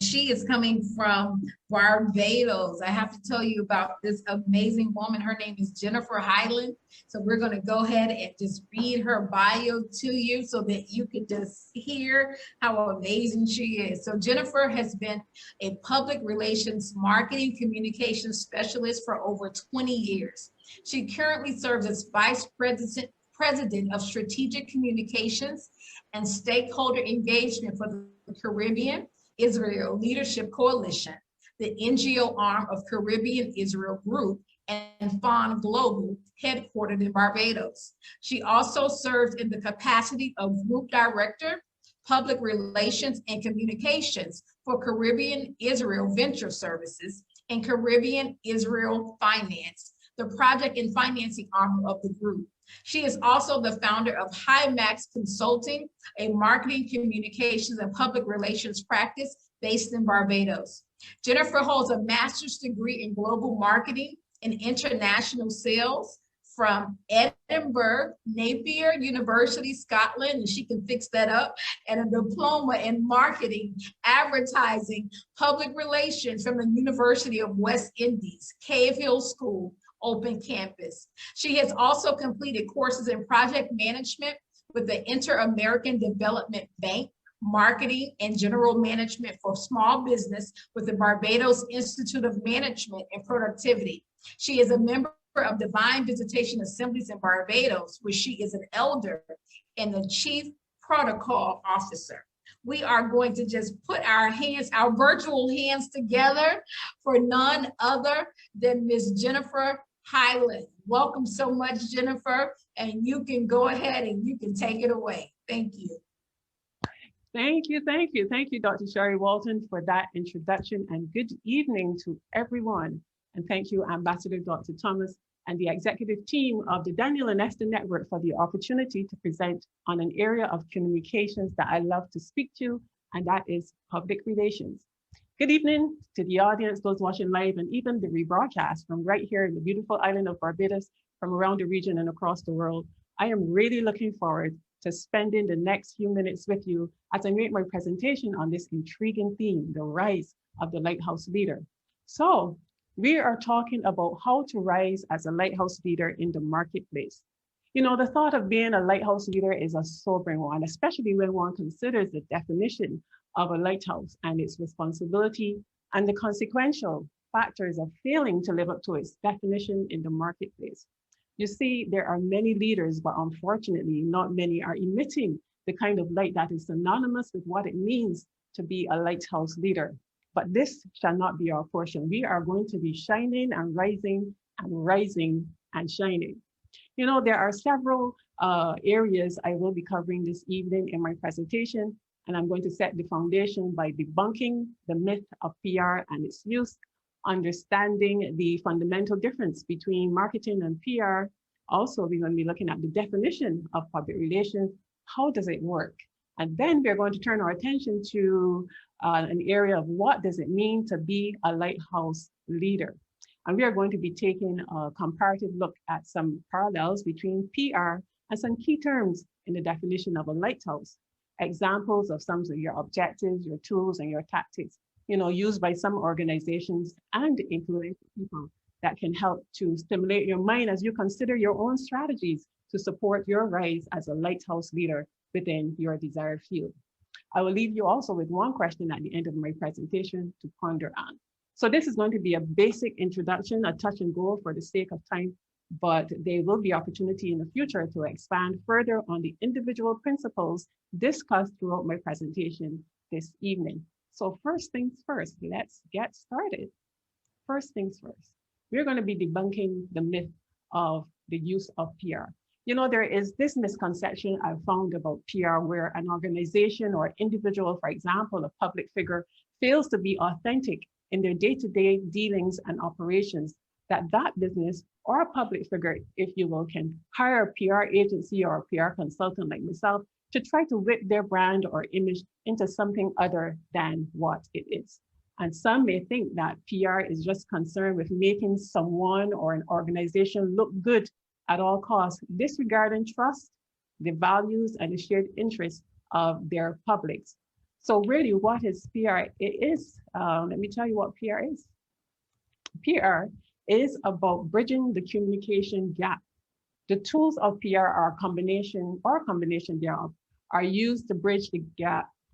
she is coming from Barbados. I have to tell you about this amazing woman. Her name is Jennifer Highland. So we're going to go ahead and just read her bio to you so that you can just hear how amazing she is. So Jennifer has been a public relations marketing communications specialist for over 20 years. She currently serves as Vice President of Strategic Communications and Stakeholder Engagement for the Caribbean Israel Leadership Coalition, the NGO arm of Caribbean Israel Group and FON Global, headquartered in Barbados. She also serves in the capacity of Group Director, Public Relations and Communications for Caribbean Israel Venture Services and Caribbean Israel Finance, the project and financing arm of the group. She is also the founder of HighMax Consulting, a marketing, communications, and public relations practice based in Barbados. Jennifer holds a master's degree in global marketing and international sales from Edinburgh, Napier University, Scotland, and she can fix that up, and a diploma in marketing, advertising, public relations from the University of West Indies, Cave Hill School, Open Campus. She has also completed courses in project management with the Inter-American Development Bank, marketing and general management for small business with the Barbados Institute of Management and Productivity. She is a member of Divine Visitation Assemblies in Barbados, where she is an elder and the Chief Protocol Officer. We are going to just put our hands, our virtual hands together for none other than Ms. Jennifer Highland. Welcome so much, Jennifer, and you can go ahead and you can take it away. Thank you. Thank you, thank you. Thank you, Dr. Sherry Walton, for that introduction, and good evening to everyone. And thank you, Ambassador Dr. Thomas and the executive team of the Daniel and Esther Network for the opportunity to present on an area of communications that I love to speak to, and that is public relations. Good evening to the audience, those watching live, and even the rebroadcast from right here in the beautiful island of Barbados, from around the region and across the world. I am really looking forward to spending the next few minutes with you as I make my presentation on this intriguing theme, the rise of the lighthouse leader. So we are talking about how to rise as a lighthouse leader in the marketplace. You know, the thought of being a lighthouse leader is a sobering one, especially when one considers the definition of a lighthouse and its responsibility and the consequential factors of failing to live up to its definition in the marketplace. You see, there are many leaders, but unfortunately, not many are emitting the kind of light that is synonymous with what it means to be a lighthouse leader. But this shall not be our portion. We are going to be shining and rising and shining. You know, there are several areas I will be covering this evening in my presentation, and I'm going to set the foundation by debunking the myth of PR and its use, understanding the fundamental difference between marketing and PR. Also, we're going to be looking at the definition of public relations. How does it work? And then we're going to turn our attention to an area of what does it mean to be a lighthouse leader. And we are going to be taking a comparative look at some parallels between PR and some key terms in the definition of a lighthouse. Examples of some of your objectives, your tools, and your tactics, you know, used by some organizations and influential people that can help to stimulate your mind as you consider your own strategies to support your rise as a lighthouse leader within your desired field. I will leave you also with one question at the end of my presentation to ponder on. So this is going to be a basic introduction, a touch and go for the sake of time, but there will be opportunity in the future to expand further on the individual principles discussed throughout my presentation this evening. So first things first, let's get started. First things first, we're going to be debunking the myth of the use of PR. You know, there is this misconception I've found about PR where an organization or individual, for example, a public figure, fails to be authentic in their day-to-day dealings and operations, that business or a public figure, if you will, can hire a PR agency or a PR consultant like myself to try to whip their brand or image into something other than what it is. And some may think that PR is just concerned with making someone or an organization look good at all costs, disregarding trust, the values, and the shared interests of their publics. So really, what is PR? It is, let me tell you what PR is. PR is about bridging the communication gap. The tools of PR are a combination thereof are used to bridge the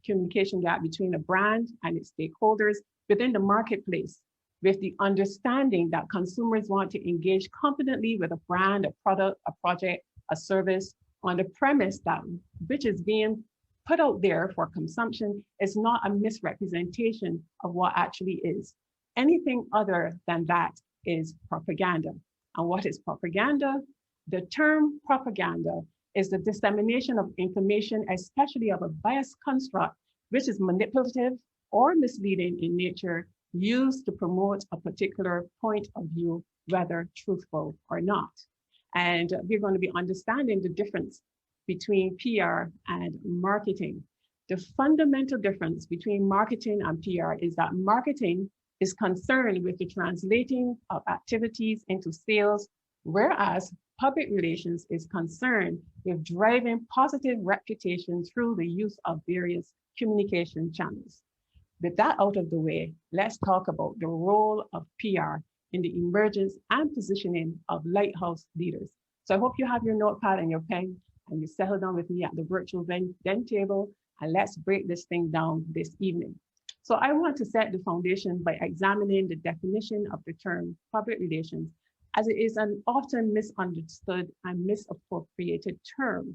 communication gap between a brand and its stakeholders within the marketplace, with the understanding that consumers want to engage confidently with a brand, a product, a project, a service, on the premise that which is being put out there for consumption is not a misrepresentation of what actually is. Anything other than that is propaganda. And what is propaganda? The term propaganda is the dissemination of information, especially of a biased construct, which is manipulative or misleading in nature, used to promote a particular point of view, whether truthful or not. And we're going to be understanding the difference between PR and marketing. The fundamental difference between marketing and PR is that marketing is concerned with the translating of activities into sales, whereas public relations is concerned with driving positive reputation through the use of various communication channels. With that out of the way, let's talk about the role of PR in the emergence and positioning of Lighthouse leaders. So I hope you have your notepad and your pen and you settle down with me at the virtual den table, and let's break this thing down this evening. So I want to set the foundation by examining the definition of the term public relations, as it is an often misunderstood and misappropriated term,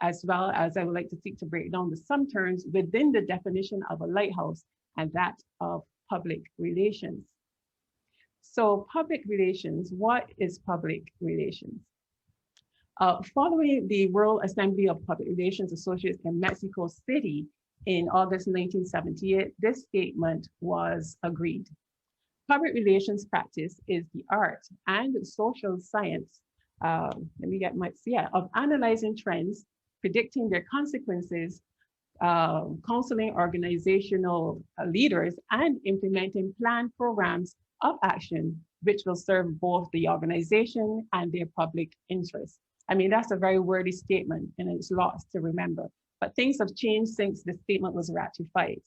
as well as I would like to seek to break down the some terms within the definition of a lighthouse and that of public relations. So public relations, what is public relations? Following the World Assembly of Public Relations Associates in Mexico City in August 1978, this statement was agreed. Public relations practice is the art and social science, of analyzing trends, predicting their consequences, counseling organizational leaders, and implementing planned programs of action which will serve both the organization and their public interest. I mean, that's a very wordy statement and it's lots to remember, but things have changed since the statement was ratified.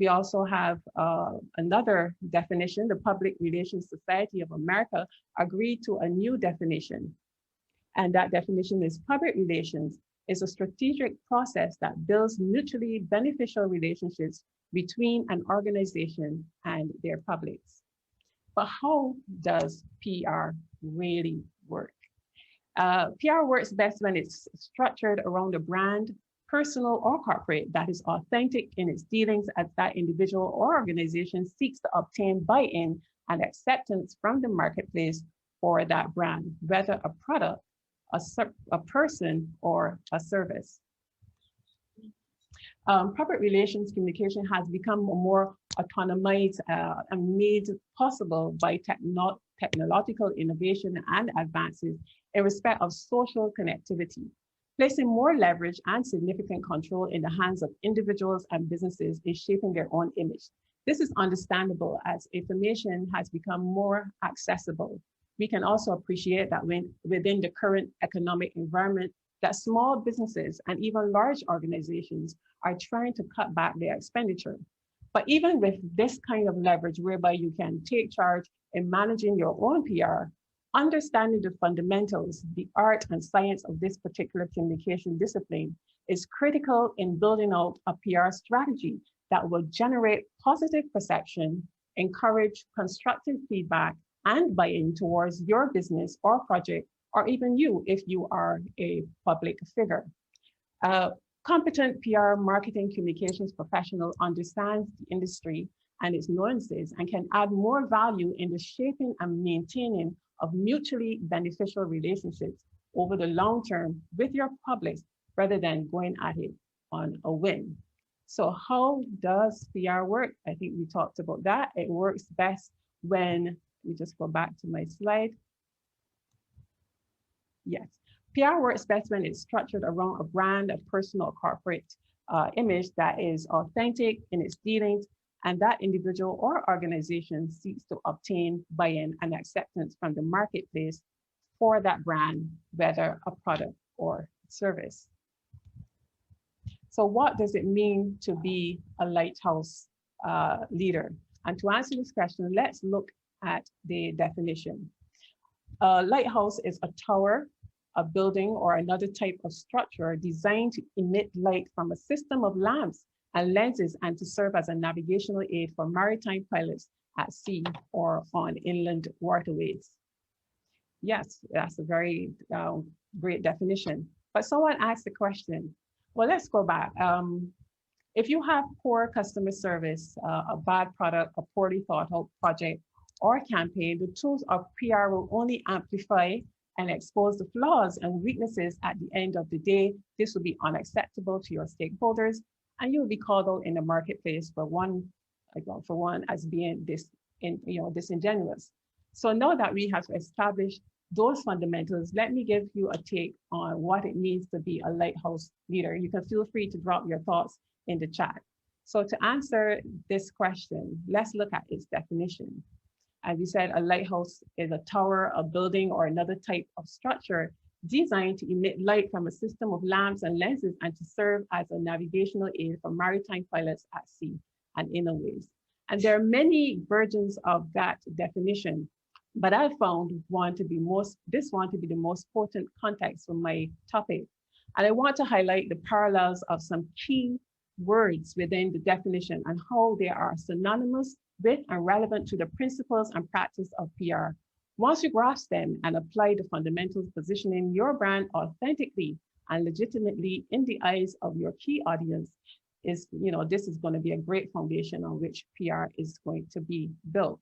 We also have another definition. The Public Relations Society of America agreed to a new definition. And that definition is public relations is a strategic process that builds mutually beneficial relationships between an organization and their publics. But how does PR really work? PR works best when it's structured around a brand, personal or corporate, that is authentic in its dealings as that individual or organization seeks to obtain buy-in and acceptance from the marketplace for that brand, whether a product, a person, or a service. Public relations communication has become more autonomized and made possible by technological innovation and advances in respect of social connectivity, placing more leverage and significant control in the hands of individuals and businesses in shaping their own image. This is understandable as information has become more accessible. We can also appreciate that within the current economic environment, that small businesses and even large organizations are trying to cut back their expenditure. But even with this kind of leverage whereby you can take charge in managing your own PR, understanding the fundamentals, the art and science of this particular communication discipline is critical in building out a PR strategy that will generate positive perception, encourage constructive feedback, and buy-in towards your business or project, or even you if you are a public figure. Competent PR marketing communications professional understands the industry and its nuances and can add more value in the shaping and maintaining of mutually beneficial relationships over the long term with your public rather than going at it on a whim. So how does PR work? I think we talked about that. It works best when, let me just go back to my slide. Yes, PR works best when it's structured around a brand, a personal or corporate image that is authentic in its dealings, and that individual or organization seeks to obtain buy-in and acceptance from the marketplace for that brand, whether a product or service. So what does it mean to be a lighthouse leader? And to answer this question, let's look at the definition. A lighthouse is a tower, a building, or another type of structure designed to emit light from a system of lamps and lenses and to serve as a navigational aid for maritime pilots at sea or on inland waterways. Yes, that's a very great definition. But someone asked the question, well, let's go back. If you have poor customer service, a bad product, a poorly thought out project or campaign, the tools of PR will only amplify and expose the flaws and weaknesses at the end of the day. This will be unacceptable to your stakeholders, and you will be called out in the marketplace for one as being disingenuous. So now that we have established those fundamentals, let me give you a take on what it means to be a lighthouse leader. You can feel free to drop your thoughts in the chat. So to answer this question, let's look at its definition. As we said, a lighthouse is a tower, a building, or another type of structure designed to emit light from a system of lamps and lenses and to serve as a navigational aid for maritime pilots at sea and inland ways. And there are many versions of that definition, but I found this one to be the most potent context for my topic. And I want to highlight the parallels of some key words within the definition and how they are synonymous with and relevant to the principles and practice of PR. Once you grasp them and apply the fundamentals, positioning your brand authentically and legitimately in the eyes of your key audience, this is going to be a great foundation on which PR is going to be built.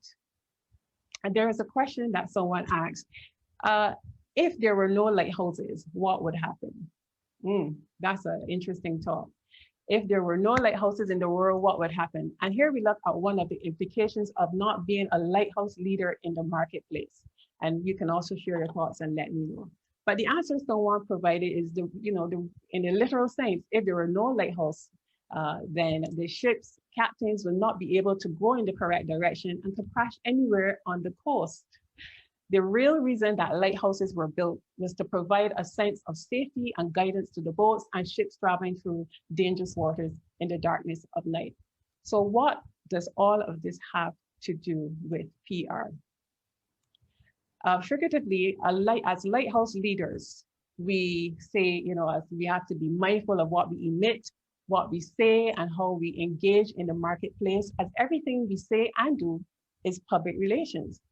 And there is a question that someone asked, if there were no lighthouses, what would happen? That's an interesting thought. If there were no lighthouses in the world, what would happen? And here we look at one of the implications of not being a lighthouse leader in the marketplace. And you can also share your thoughts and let me know. But the answer someone provided is in the literal sense, if there were no lighthouse, then the ship's captains would not be able to go in the correct direction and could crash anywhere on the coast. The real reason that lighthouses were built was to provide a sense of safety and guidance to the boats and ships traveling through dangerous waters in the darkness of night. So what does all of this have to do with PR? Figuratively, as lighthouse leaders, we say, we have to be mindful of what we emit, what we say, and how we engage in the marketplace, as everything we say and do is public relations.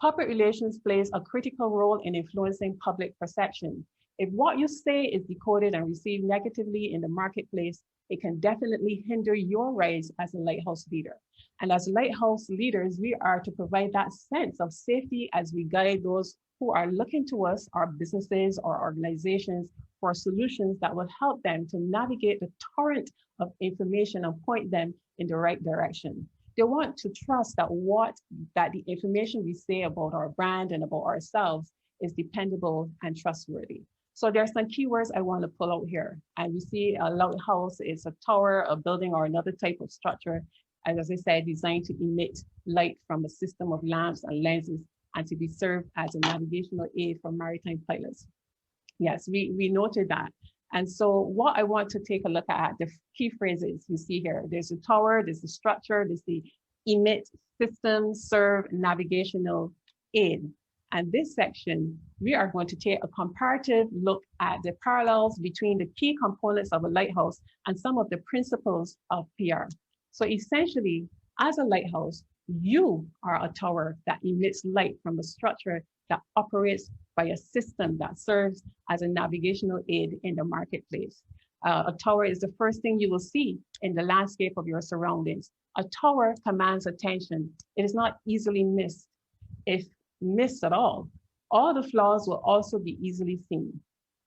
Public relations plays a critical role in influencing public perception. If what you say is decoded and received negatively in the marketplace, it can definitely hinder your rise as a lighthouse leader. And as lighthouse leaders, we are to provide that sense of safety as we guide those who are looking to us, our businesses or organizations, for solutions that will help them to navigate the torrent of information and point them in the right direction. They want to trust that the information we say about our brand and about ourselves is dependable and trustworthy. So there's some keywords I want to pull out here. And we see a lighthouse is a tower, a building, or another type of structure, and as I said, designed to emit light from a system of lamps and lenses and to be served as a navigational aid for maritime pilots. Yes, we noted that. And so what I want to take a look at, the key phrases you see here, there's a tower, there's the structure, there's the emit, system, serve, navigational aid. And this section, we are going to take a comparative look at the parallels between the key components of a lighthouse and some of the principles of PR. So essentially, as a lighthouse, you are a tower that emits light from a structure that operates by a system that serves as a navigational aid in the marketplace. A tower is the first thing you will see in the landscape of your surroundings. A tower commands attention. It is not easily missed. If missed at all the flaws will also be easily seen.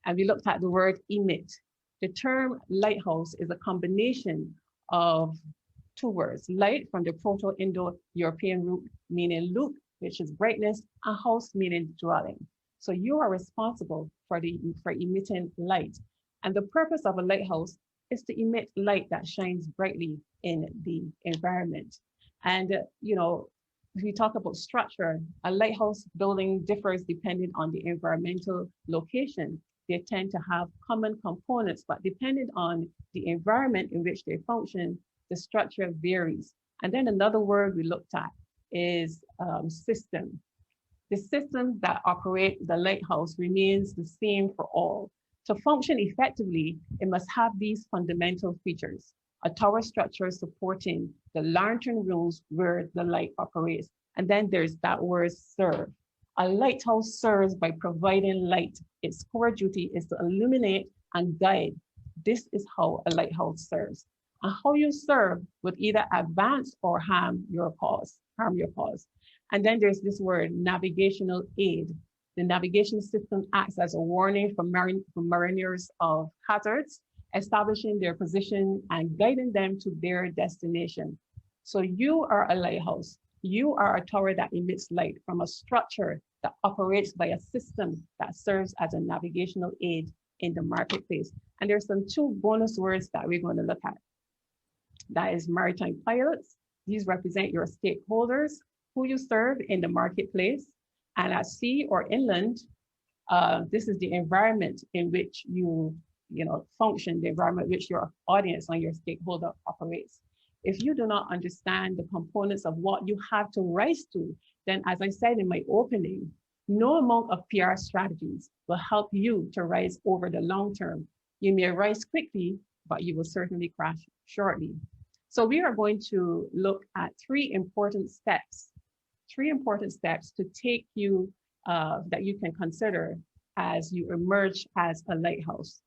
And we looked at the word emit. The term lighthouse is a combination of two words, light from the Proto-Indo-European root meaning luk, which is brightness, and house meaning dwelling. So you are responsible for emitting light. And the purpose of a lighthouse is to emit light that shines brightly in the environment. And, if we talk about structure, a lighthouse building differs depending on the environmental location. they tend to have common components, but depending on the environment in which they function, the structure varies. And then another word we looked at is system. The system that operates the lighthouse remains the same for all. To function effectively, it must have these fundamental features: a tower structure supporting the lantern rooms where the light operates. And then there's that word serve. A lighthouse serves by providing light. Its core duty is to illuminate and guide. This is how a lighthouse serves. And how you serve would either advance or harm your cause. And then there's this word, navigational aid. The navigation system acts as a warning for mariners of hazards, establishing their position and guiding them to their destination. So you are a lighthouse. You are a tower that emits light from a structure that operates by a system that serves as a navigational aid in the marketplace. And there's some two bonus words that we're going to look at. That is maritime pilots. These represent your stakeholders, who you serve in the marketplace. And at sea or inland, this is the environment in which you function, the environment in which your audience and your stakeholder operates. If you do not understand the components of what you have to rise to, then as I said in my opening, no amount of PR strategies will help you to rise over the long term. You may rise quickly, but you will certainly crash shortly. So we are going to look at three important steps to take you, that you can consider as you emerge as a lighthouse.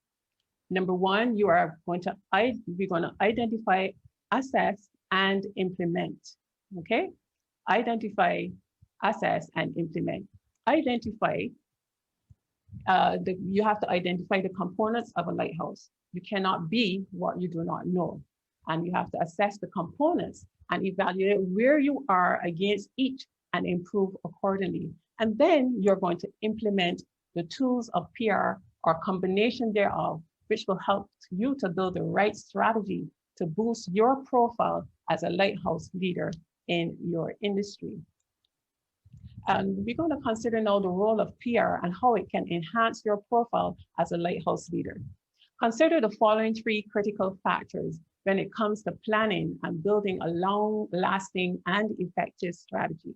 Number one, we're going to identify, assess, and implement, okay? Identify, assess, and implement. Identify, you have to identify the components of a lighthouse. You cannot be what you do not know. And you have to assess the components and evaluate where you are against each and improve accordingly. And then you're going to implement the tools of PR or combination thereof, which will help you to build the right strategy to boost your profile as a lighthouse leader in your industry. And we're going to consider now the role of PR and how it can enhance your profile as a lighthouse leader. Consider the following three critical factors when it comes to planning and building a long-lasting and effective strategy.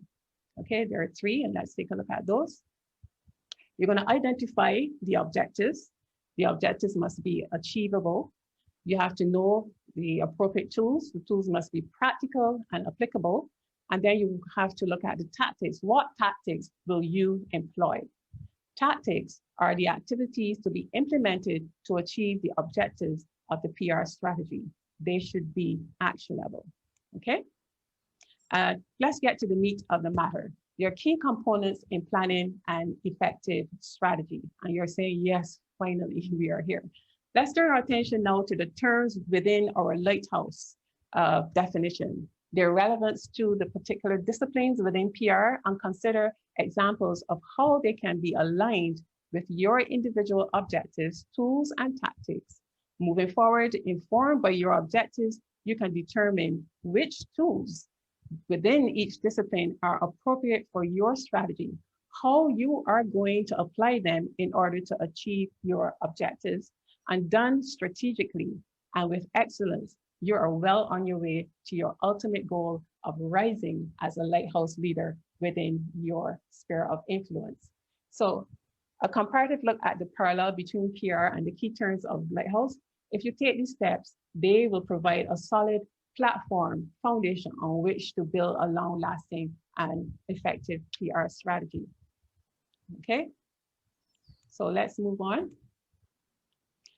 Okay, there are three, and let's take a look at those. You're going to identify the objectives. The objectives must be achievable. You have to know the appropriate tools. The tools must be practical and applicable. And then you have to look at the tactics. What tactics will you employ? Tactics are the activities to be implemented to achieve the objectives of the PR strategy. They should be actionable, okay? Let's get to the meat of the matter. There are key components in planning and effective strategy. And you're saying, yes, finally, we are here. Let's turn our attention now to the terms within our lighthouse definition, their relevance to the particular disciplines within PR, and consider examples of how they can be aligned with your individual objectives, tools, and tactics. Moving forward, informed by your objectives, you can determine which tools within each discipline are appropriate for your strategy, how you are going to apply them in order to achieve your objectives, and done strategically and with excellence, you are well on your way to your ultimate goal of rising as a lighthouse leader within your sphere of influence. So a comparative look at the parallel between PR and the key terms of lighthouse. If you take these steps, they will provide a solid platform foundation on which to build a long-lasting and effective PR strategy. Okay, so let's move on.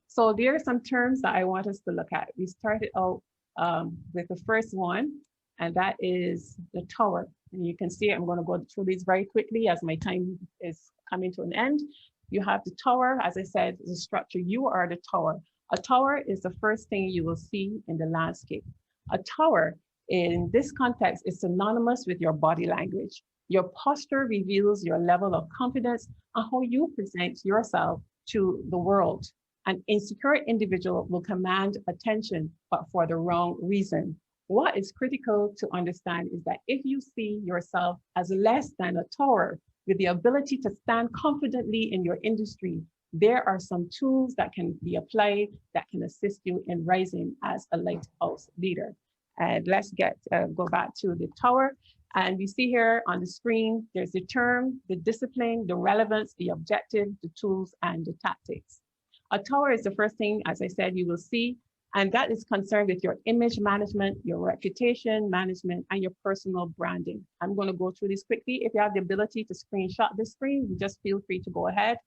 So there are some terms that I want us to look at. We started out with the first one, and that is the tower. And you can see I'm going to go through these very quickly as my time is coming to an end. You have the tower, as I said, the structure. You are the tower. A tower is the first thing you will see in the landscape. A tower in this context is synonymous with your body language. Your posture reveals your level of confidence and how you present yourself to the world. An insecure individual will command attention, but for the wrong reason. What is critical to understand is that if you see yourself as less than a tower with the ability to stand confidently in your industry, there are some tools that can be applied that can assist you in rising as a lighthouse leader. And let's go back to the tower. And we see here on the screen, there's the term, the discipline, the relevance, the objective, the tools, and the tactics. A tower is the first thing, as I said, you will see, and that is concerned with your image management, your reputation management, and your personal branding. I'm going to go through this quickly. If you have the ability to screenshot this screen, just feel free to go ahead.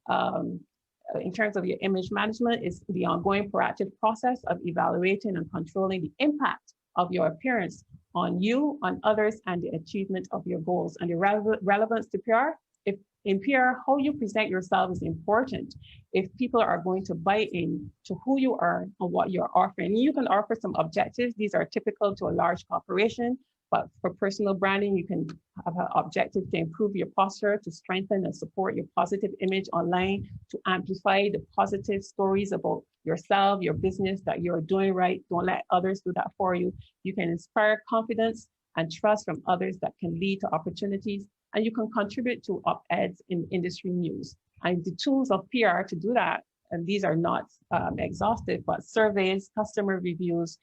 In terms of your image management, is the ongoing proactive process of evaluating and controlling the impact of your appearance on you, on others, and the achievement of your goals. And the relevance to PR, if in PR, how you present yourself is important. If people are going to buy in to who you are and what you're offering, you can offer some objectives. These are typical to a large corporation, but for personal branding, you can have an objective to improve your posture, to strengthen and support your positive image online, to amplify the positive stories about yourself, your business, that you're doing right. Don't let others do that for you. You can inspire confidence and trust from others that can lead to opportunities. And you can contribute to op-eds in industry news. And the tools of PR to do that, and these are not exhaustive, but surveys, customer reviews,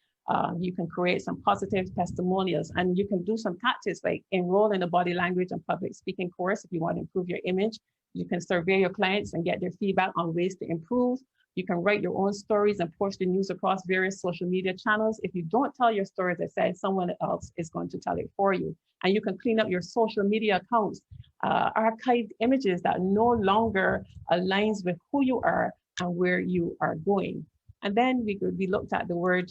you can create some positive testimonials, and you can do some tactics like enroll in a body language and public speaking course if you want to improve your image. You can survey your clients and get their feedback on ways to improve. You can write your own stories and push the news across various social media channels. If you don't tell your story, as I said, someone else is going to tell it for you. And you can clean up your social media accounts, archived images that no longer aligns with who you are and where you are going. And then we looked at the word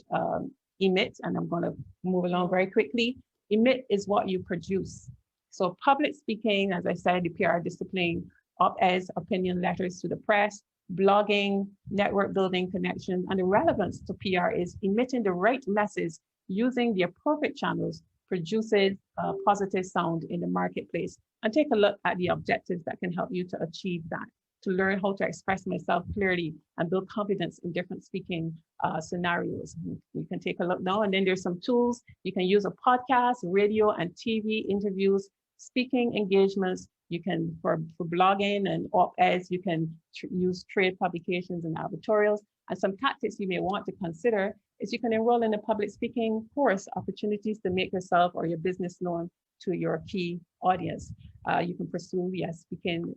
emit, and I'm going to move along very quickly. Emit is what you produce. So public speaking, as I said, the PR discipline, op-eds, opinion letters to the press, blogging, network building connections, and the relevance to PR is emitting the right message using the appropriate channels produces a positive sound in the marketplace. And take a look at the objectives that can help you to achieve that, to learn how to express myself clearly and build confidence in different speaking scenarios. You can take a look now, and then there's some tools. You can use a podcast, radio and TV interviews, speaking engagements. You can, for blogging and op-eds, you can use trade publications and advertorials. And some tactics you may want to consider is you can enroll in a public speaking course, opportunities to make yourself or your business known to your key audience. You can pursue, speaking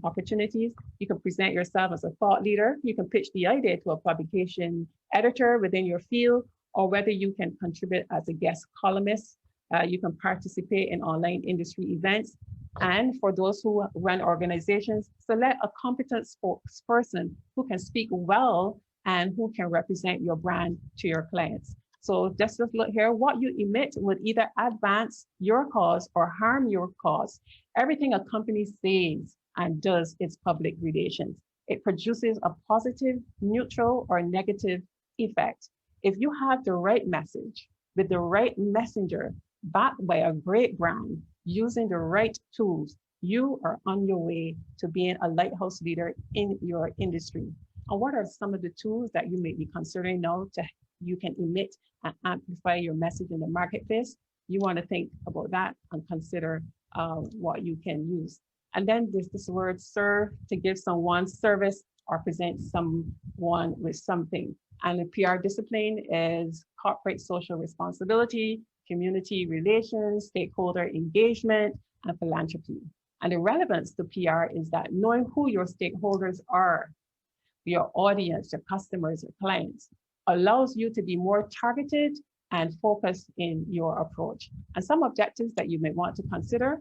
opportunities. You can present yourself as a thought leader. You can pitch the idea to a publication editor within your field, or whether you can contribute as a guest columnist. You can participate in online industry events. And for those who run organizations, select a competent spokesperson who can speak well and who can represent your brand to your clients. So just look here, what you emit would either advance your cause or harm your cause. Everything a company says and does is public relations. It produces a positive, neutral, or negative effect. If you have the right message with the right messenger, backed by a great brand, using the right tools, you are on your way to being a lighthouse leader in your industry. And what are some of the tools that you may be considering now to you can emit and amplify your message in the marketplace? You want to think about that and consider what you can use. And then there's this word serve, to give someone service or present someone with something. And the PR discipline is corporate social responsibility, community relations, stakeholder engagement, and philanthropy. And the relevance to PR is that knowing who your stakeholders are, your audience, your customers, your clients, allows you to be more targeted and focused in your approach. And some objectives that you may want to consider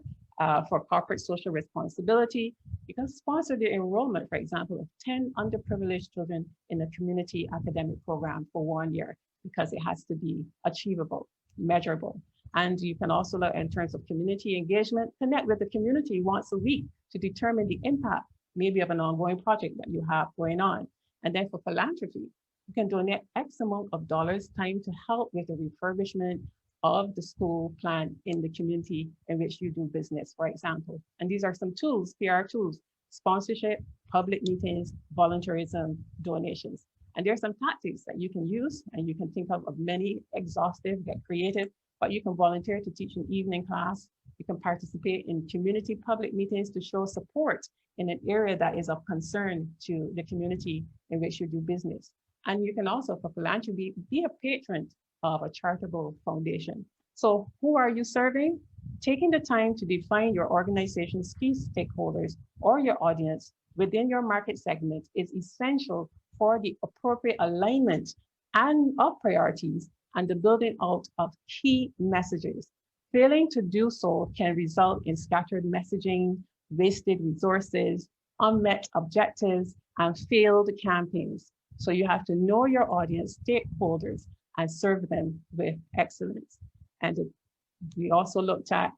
for corporate social responsibility, you can sponsor the enrollment, for example, of 10 underprivileged children in a community academic program for 1 year, because it has to be achievable, measurable. And you can also look in terms of community engagement, connect with the community once a week to determine the impact, maybe of an ongoing project that you have going on. And then for philanthropy, you can donate X amount of dollars, time to help with the refurbishment of the school plant in the community in which you do business, for example. And these are some tools, PR tools: sponsorship, public meetings, volunteerism, donations. And there are some tactics that you can use, and you can think of many exhaustive, get creative, but you can volunteer to teach an evening class, You can participate in community public meetings to show support in an area that is of concern to the community in which you do business. And you can also, for philanthropy, be a patron of a charitable foundation. So who are you serving? Taking the time to define your organization's key stakeholders or your audience within your market segment is essential for the appropriate alignment and of priorities and the building out of key messages. Failing to do so can result in scattered messaging, wasted resources, unmet objectives, and failed campaigns. So you have to know your audience, stakeholders, and serve them with excellence. And we also looked at,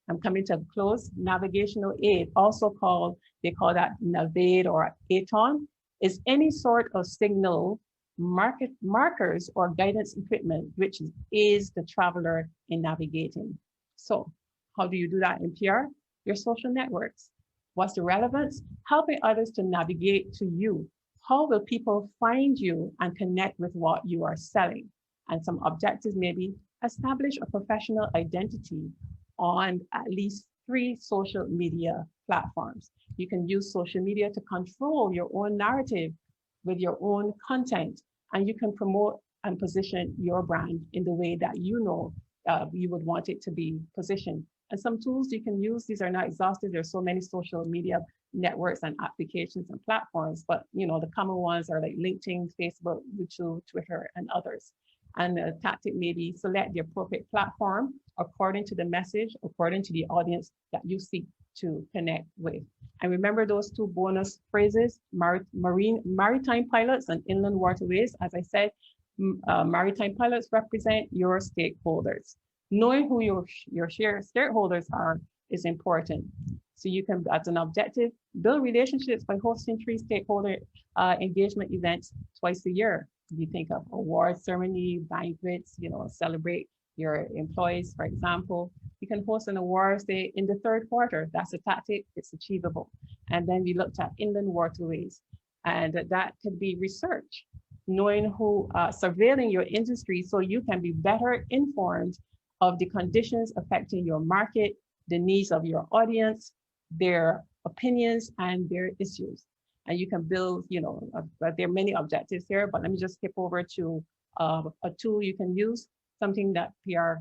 I'm coming to a close, navigational aid, also called, they call that Navade or ATON, is any sort of signal, markers, or guidance equipment which aids the traveler in navigating. So how do you do that in PR? Your social networks. What's the relevance? Helping others to navigate to you. How will people find you and connect with what you are selling? And some objectives may be establish a professional identity on at least 3 social media platforms. You can use social media to control your own narrative with your own content, and you can promote and position your brand in the way that you know you would want it to be positioned. And some tools you can use, these are not exhaustive. There's so many social media networks and applications and platforms, but the common ones are like LinkedIn, Facebook, YouTube, Twitter, and others. And a tactic may be select the appropriate platform according to the message, according to the audience that you seek to connect with. And remember those 2 bonus phrases, maritime pilots and inland waterways. As I said, maritime pilots represent your stakeholders. Knowing who your stakeholders are is important. So you can, as an objective, build relationships by hosting 3 stakeholder engagement events twice a year. You think of award ceremony, banquets, celebrate your employees, for example. You can host an awards day in the 3rd quarter. That's a tactic, it's achievable. And then we looked at inland waterways, and that could be research, knowing who, surveilling your industry so you can be better informed of the conditions affecting your market, the needs of your audience, their opinions, and their issues. And you can build, there are many objectives here, but let me just skip over to a tool you can use, something that PR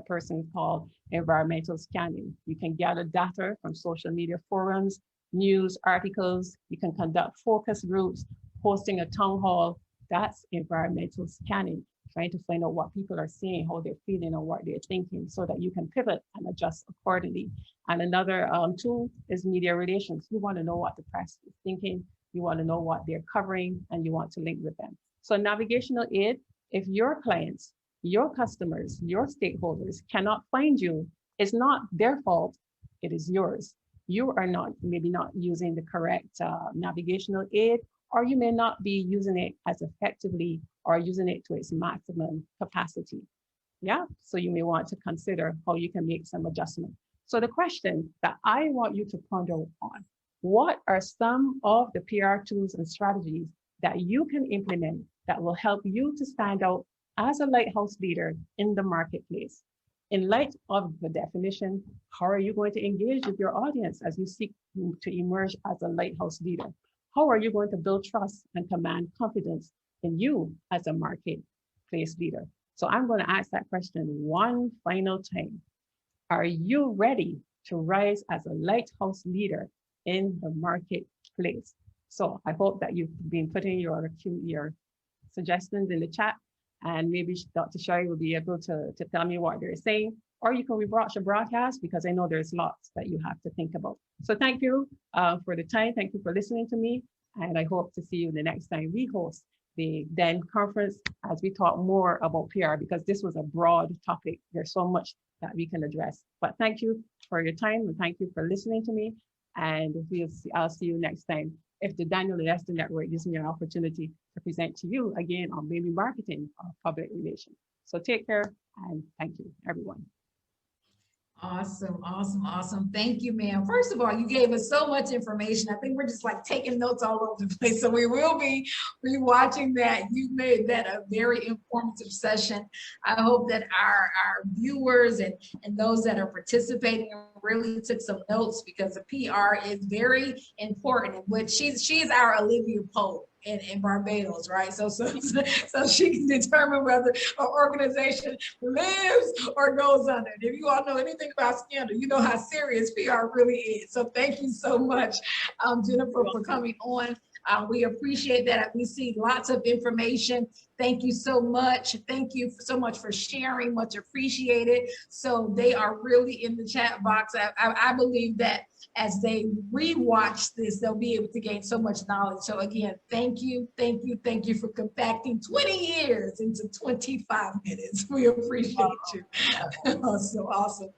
person called environmental scanning. You can gather data from social media forums, news articles. You can conduct focus groups, hosting a town hall. That's environmental scanning, trying to find out what people are saying, how they're feeling, or what they're thinking, so that you can pivot and adjust accordingly. And another tool is media relations. You want to know what the press is thinking, you want to know what they're covering, and you want to link with them. So navigational aid, if your clients, your customers, your stakeholders cannot find you, it's not their fault, it is yours. You are maybe not using the correct navigational aid, or you may not be using it as effectively or using it to its maximum capacity. Yeah, so you may want to consider how you can make some adjustment. So the question that I want you to ponder on, what are some of the PR tools and strategies that you can implement that will help you to stand out as a lighthouse leader in the marketplace? In light of the definition, how are you going to engage with your audience as you seek to emerge as a lighthouse leader? How are you going to build trust and command confidence in you as a marketplace leader? So I'm going to ask that question one final time. Are you ready to rise as a lighthouse leader in the marketplace? So I hope that you've been putting your suggestions in the chat, and maybe Dr. Sherry will be able to tell me what they're saying, or you can rewatch the broadcast, because I know there's lots that you have to think about. So thank you for the time. Thank you for listening to me. And I hope to see you the next time we host the DEN conference as we talk more about PR, because this was a broad topic. There's so much that we can address. But thank you for your time, and thank you for listening to me. And I'll see you next time, if the Daniel Lester Network gives me an opportunity to present to you again on maybe marketing or public relations. So take care, and thank you, everyone. Awesome, awesome, awesome. Thank you, ma'am. First of all, you gave us so much information. I think we're just like taking notes all over the place. So we will be rewatching that. You made that a very informative session. I hope that our viewers and those that are participating really took some notes, because the PR is very important. Which she's our Olivia Pope in Barbados, right? So she can determine whether an organization lives or goes under. And if you all know anything about scandal, you know how serious PR really is. So thank you so much, Jennifer, for coming on. We appreciate that. We see lots of information. Thank you so much. Thank you so much for sharing. Much appreciated. So they are really in the chat box. I believe that as they rewatch this, they'll be able to gain so much knowledge. So again, thank you, thank you, thank you for compacting 20 years into 25 minutes. We appreciate you. So awesome.